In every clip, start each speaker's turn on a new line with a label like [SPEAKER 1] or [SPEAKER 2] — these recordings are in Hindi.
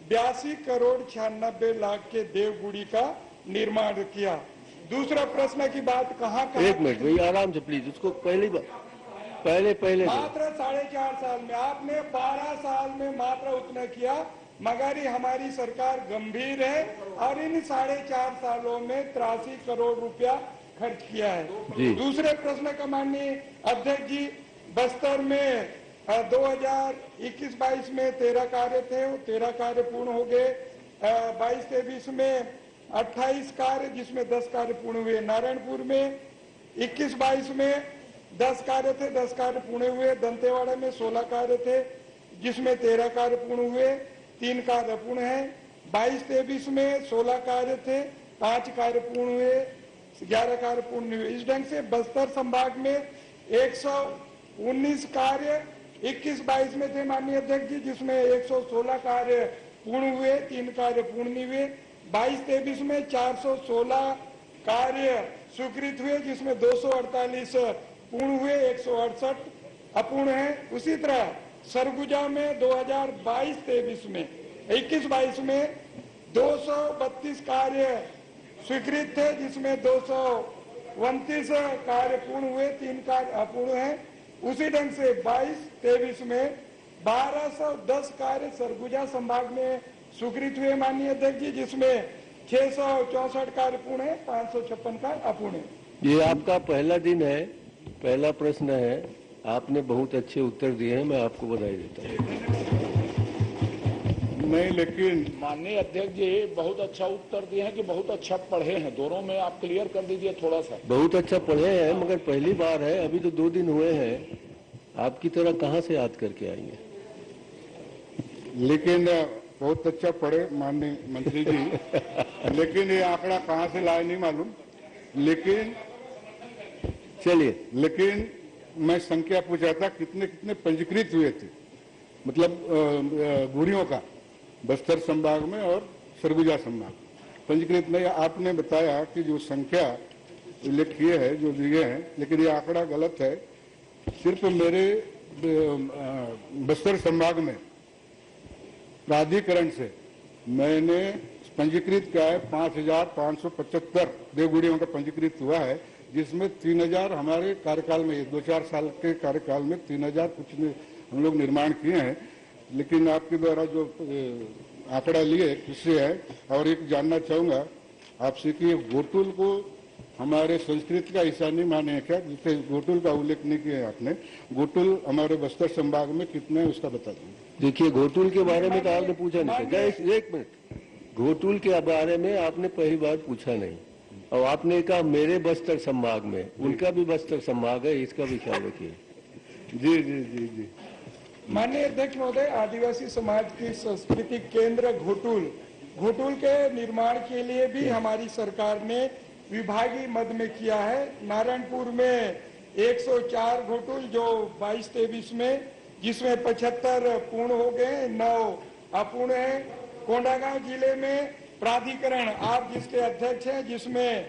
[SPEAKER 1] 82,96,00,000 के देवगुड़ी का निर्माण किया। दूसरा प्रश्न की बात कहाँ
[SPEAKER 2] एक मिनट भैया, आराम से प्लीज, उसको पहले
[SPEAKER 1] मात्र 4.5 साल में, आपने 12 साल में मात्र उतना किया, मगर हमारी सरकार गंभीर है और इन 4.5 सालों में 83 करोड़ रुपया खर्च किया है। दूसरे प्रश्न का माननीय अध्यक्ष जी, बस्तर में 2021-22 में 13 कार्य थे, वो 13 कार्य पूर्ण हो गए। 22-23 में 28 कार्य, जिसमें 10 कार्य पूर्ण हुए। नारायणपुर में 21-22 में 10 कार्य थे, 10 कार्य पूर्ण हुए। दंतेवाड़ा में 16 कार्य थे, जिसमें 13 कार्य पूर्ण हुए, 3 कार्य अपूर्ण है। 22-23 में 16 कार्य थे, 5 कार्य पूर्ण हुए, 11 कार्य पूर्ण हुए। इस ढंग से बस्तर संभाग में 119 कार्य 21-22 में थे माननीय अध्यक्ष जी, जिसमें 116 कार्य पूर्ण हुए, 3 कार्य पूर्ण नहीं हुए। 22-23 में 416 कार्य स्वीकृत हुए, जिसमें 248 पूर्ण हुए, 168 अपूर्ण है। उसी तरह सरगुजा में 2022-23 में 21-22 में 232 कार्य स्वीकृत थे, जिसमें 229 कार्य पूर्ण हुए, 3 कार्य अपूर्ण है। उसी ढंग से 22-23 में 1210 कार्य सरगुजा संभाग में स्वीकृत हुए माननीय अध्यक्ष जी, जिसमें 664 कार्य पूर्ण है, 556 कार्य अपूर्ण है।
[SPEAKER 2] ये आपका पहला दिन है, पहला प्रश्न है, आपने बहुत अच्छे उत्तर दिए हैं, मैं आपको बधाई देता हूँ।
[SPEAKER 3] नहीं, लेकिन
[SPEAKER 4] माननीय अध्यक्ष जी बहुत अच्छा उत्तर दिए हैं कि बहुत अच्छा पढ़े हैं, दोनों में आप क्लियर कर दीजिए थोड़ा सा।
[SPEAKER 2] बहुत अच्छा पढ़े हैं, मगर पहली बार है, अभी तो 2 दिन हुए हैं, आपकी तरह कहाँ से याद करके आएंगे।
[SPEAKER 3] लेकिन बहुत अच्छा पढ़े माननीय मंत्री जी, लेकिन ये आंकड़ा कहाँ से लाए नहीं मालूम। लेकिन
[SPEAKER 2] चलिए,
[SPEAKER 3] लेकिन मैं संख्या पूछा था कितने कितने पंजीकृत हुए थे, मतलब गुड़ियों का बस्तर संभाग में और सरगुजा संभाग पंजीकृत नहीं। आपने बताया कि जो संख्या उल्लेख किए है, जो दिए हैं, लेकिन ये आंकड़ा गलत है। सिर्फ मेरे बस्तर संभाग में प्राधिकरण से मैंने पंजीकृत किया है 5,575 देवगुड़ियों का पंजीकृत हुआ है, जिसमें 3,000 हमारे कार्यकाल में, 2-4 साल के कार्यकाल में 3,000 कुछ हम लोग निर्माण किए हैं। लेकिन आपके द्वारा जो आंकड़ा लिए किससे है, और एक जानना चाहूंगा आपसे कि गोटुल को हमारे संस्कृत का हिस्सा नहीं माने क्या, जिससे गोटुल का उल्लेख नहीं किया आपने। गोटुल हमारे बस्तर संभाग में कितने हैं उसका बता दीजिए।
[SPEAKER 2] देखिए, घोटुल के बारे में तो आपने पूछा नहीं। एक मिनट, घोटुल के बारे में आपने पहली बार पूछा नहीं, और आपने कहा मेरे बस्तर संभाग में, उनका भी बस्तर संभाग है, इसका भी ख्याल रखिए।
[SPEAKER 3] जी जी जी जी।
[SPEAKER 1] माननीय अध्यक्ष महोदय, आदिवासी समाज की सांस्कृतिक केंद्र घोटुल के निर्माण के लिए भी हमारी सरकार ने विभागीय मद में किया है। नारायणपुर में 104 घोटुल जो 22-23 में, जिसमें 75 पूर्ण हो गए, 9 अपूर्ण है। कोंडागांव जिले में प्राधिकरण आप जिसके अध्यक्ष हैं, जिसमें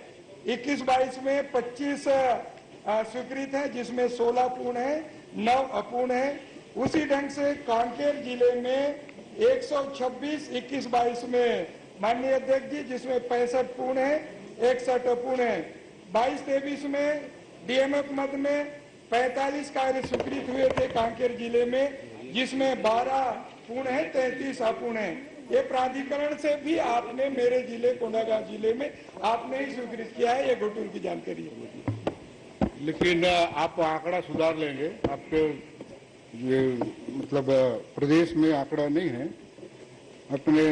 [SPEAKER 1] 21-22 में 25 स्वीकृत है, जिसमें 16 पूर्ण है, 9 अपूर्ण है। उसी ढंग से कांकेर जिले में 126 21-22 में माननीय अध्यक्ष जी, जिसमें 65 पूर्ण है, 61 अपूर्ण है। 22-23 में डीएमएफ मद में 45 कार्य स्वीकृत हुए थे कांकेर जिले में, जिसमें 12 पूर्ण है, 33 अपूर्ण है। ये प्राधिकरण से भी आपने मेरे जिले कोंडागांव जिले में आपने ही स्वीकृत किया है, ये घोटुल की जानकारी है।
[SPEAKER 3] लेकिन आप आंकड़ा सुधार लेंगे, आपके ये मतलब प्रदेश में आंकड़ा नहीं है। अपने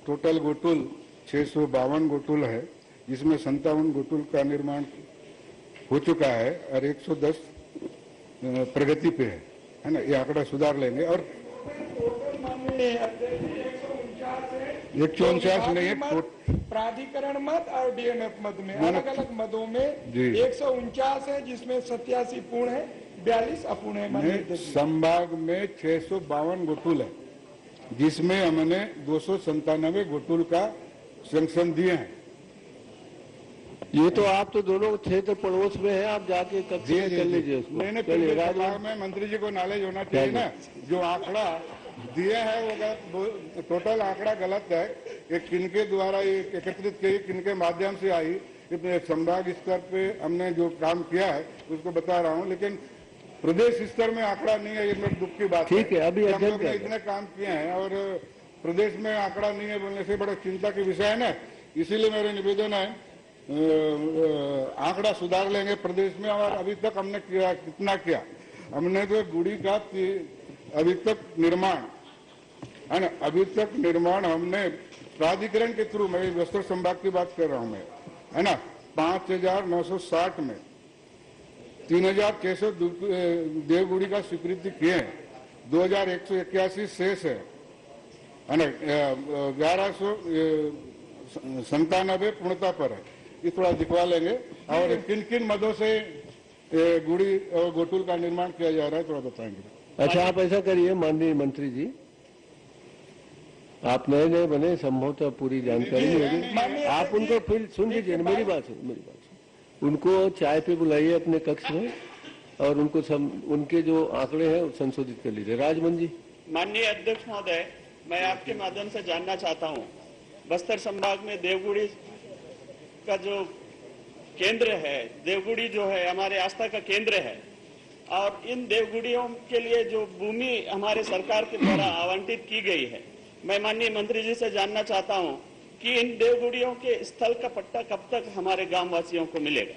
[SPEAKER 3] टोटल गोटुल 652 गोटुल है, जिसमें 57 गोटुल का निर्माण हो चुका है और 110 प्रगति पे है ना। ये आंकड़ा सुधार लेंगे। और 149 नहीं है,
[SPEAKER 1] प्राधिकरण मद और डीएमएफ मद में अलग अलग मदों में 149 है, जिसमें 87 पूर्ण है, 42 अपूर्ण है।
[SPEAKER 3] संभाग में 652 गोटुल है, जिसमें हमने 297 गोटुल का सैंक्शन दिए हैं।
[SPEAKER 2] ये तो आप तो दोनों क्षेत्र पड़ोस में हैं, आप जाके कब से कर लीजिए उसको।
[SPEAKER 3] नहीं, में मंत्री जी को नॉलेज होना चाहिए ना। जो आंकड़ा दिए हैं वो गलत, टोटल आंकड़ा गलत है। ये किनके द्वारा ये एकत्रित की, किनके माध्यम से आई, इतने संभाग स्तर पे हमने जो काम किया है उसको बता रहा हूँ, लेकिन प्रदेश स्तर में आंकड़ा नहीं है। ये मेरे दुख की बात
[SPEAKER 2] ठीक है, अभी
[SPEAKER 3] हम लोग
[SPEAKER 2] अध्ययन
[SPEAKER 3] ने
[SPEAKER 2] कर
[SPEAKER 3] इतने काम किए हैं और प्रदेश में आंकड़ा नहीं है बोलने से बड़ा चिंता की विषय है ना। इसीलिए मेरे निवेदन है, आंकड़ा सुधार लेंगे प्रदेश में। और अभी तक हमने किया कितना किया, हमने तो गुड़ी का अभी तक निर्माण है ना, अभी तक निर्माण हमने प्राधिकरण के थ्रू, मैं बस्तर संभाग की बात कर रहा हूं मैं, है ना, 5,960 में 3,600 देवगुड़ी का स्वीकृति किए हैं, 2,181 शेष है ना, 1,197 पूर्णता पर है। ये थोड़ा दिखवा लेंगे। और किन किन मदों से गुड़ी और घोटुल का निर्माण किया जा रहा है थोड़ा बताएंगे।
[SPEAKER 2] अच्छा, आप ऐसा करिए माननीय मंत्री जी, आप नए नए बने, संभवतः पूरी जानकारी नहीं होगी, आप उनको फिर सुन लीजिए, मेरी बात सुन, उनको चाय पे बुलाइए अपने कक्ष में और उनको उनके जो आंकड़े हैं संशोधित कर लीजिए। राजमन जी।
[SPEAKER 5] माननीय अध्यक्ष महोदय, मैं आपके माध्यम से जानना चाहता हूं, बस्तर संभाग में देवगुड़ी का जो केंद्र है, देवगुड़ी जो है हमारे आस्था का केंद्र है, और इन देवगुड़ियों के लिए जो भूमि हमारे सरकार के द्वारा आवंटित की गई है, मैं माननीय मंत्री जी से जानना चाहता हूं कि इन देवगुड़ियों के स्थल का पट्टा कब तक हमारे गांव वासियों को मिलेगा।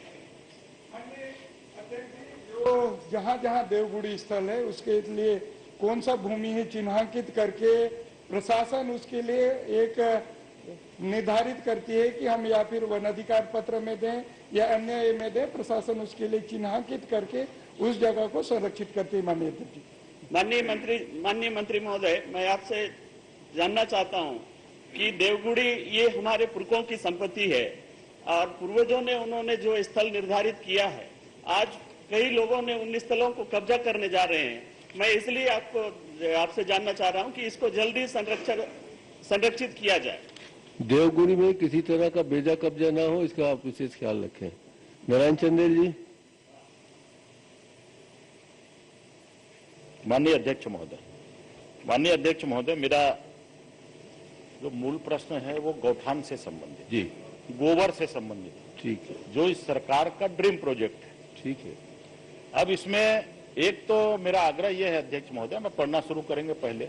[SPEAKER 1] जो जहाँ जहाँ देवगुड़ी स्थल है उसके लिए कौन सा भूमि है चिन्हांकित करके प्रशासन उसके लिए एक निर्धारित करती है कि हम या फिर वन अधिकार पत्र में दें या अन्य में दें, प्रशासन उसके लिए चिन्हांकित करके उस जगह को संरक्षित करती है।
[SPEAKER 5] माननीय मंत्री महोदय, मैं आपसे जानना चाहता हूं कि देवगुड़ी ये हमारे पुरखों की संपत्ति है और पूर्वजों ने उन्होंने जो स्थल निर्धारित किया है, आज कई लोगों ने उन स्थलों को कब्जा करने जा रहे हैं। मैं इसलिए आपसे जानना चाह रहा हूं कि इसको जल्दी संरक्षित किया जाए।
[SPEAKER 2] देवगुड़ी में किसी तरह का बेजा कब्जा ना हो, इसका आप विशेष ख्याल रखें। नारायण चंदेल जी।
[SPEAKER 6] माननीय अध्यक्ष महोदय, मेरा जो मूल प्रश्न है वो गौठान से संबंधित
[SPEAKER 2] जी,
[SPEAKER 6] गोबर से संबंधित,
[SPEAKER 2] ठीक है,
[SPEAKER 6] जो इस सरकार का ड्रीम प्रोजेक्ट है।
[SPEAKER 2] ठीक है।
[SPEAKER 6] अब इसमें एक तो मेरा आग्रह यह है अध्यक्ष महोदय, मैं पढ़ना शुरू करेंगे पहले,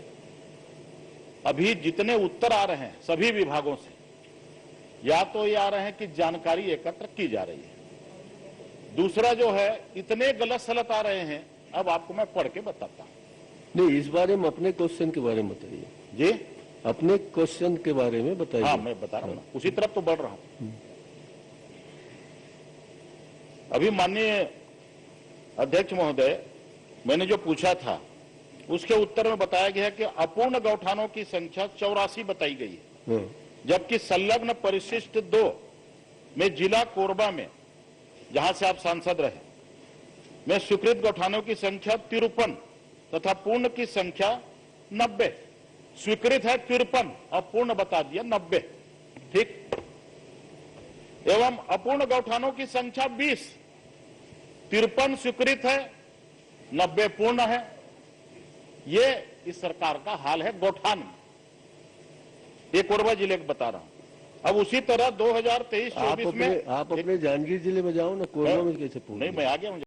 [SPEAKER 6] अभी जितने उत्तर आ रहे हैं सभी विभागों से, या तो ये आ रहे हैं कि जानकारी एकत्र की जा रही है, दूसरा जो है इतने गलत सलत आ रहे हैं, अब आपको मैं पढ़ के बताता हूं।
[SPEAKER 2] नहीं, इस बारे में अपने क्वेश्चन के बारे में बताइए
[SPEAKER 6] जी,
[SPEAKER 2] अपने क्वेश्चन के बारे में बताइए।
[SPEAKER 6] हाँ, मैं बता रहा हूँ, उसी तरफ तो बढ़ रहा हूं। अभी माननीय अध्यक्ष महोदय, मैंने जो पूछा था उसके उत्तर में बताया गया है कि अपूर्ण गौठानों की संख्या 84 बताई गई है, जबकि संलग्न परिशिष्ट 2 में जिला कोरबा में, जहां से आप सांसद रहे, में स्वीकृत गौठानों की संख्या 53 तथा पूर्ण की संख्या 90। स्वीकृत है 53 और पूर्ण बता दिया 90, ठीक। एवं अपूर्ण गौठानों की संख्या 20, 53 स्वीकृत है, 90 पूर्ण है। ये इस सरकार का हाल है गौठान में। ये कोरबा जिले को बता रहा हूं। अब उसी तरह 2023-24 में
[SPEAKER 2] आप अपने जांजगीर जिले में जाओ ना, कोरबा में कैसे पूर्ण?
[SPEAKER 6] नहीं, मैं आ गया हूं।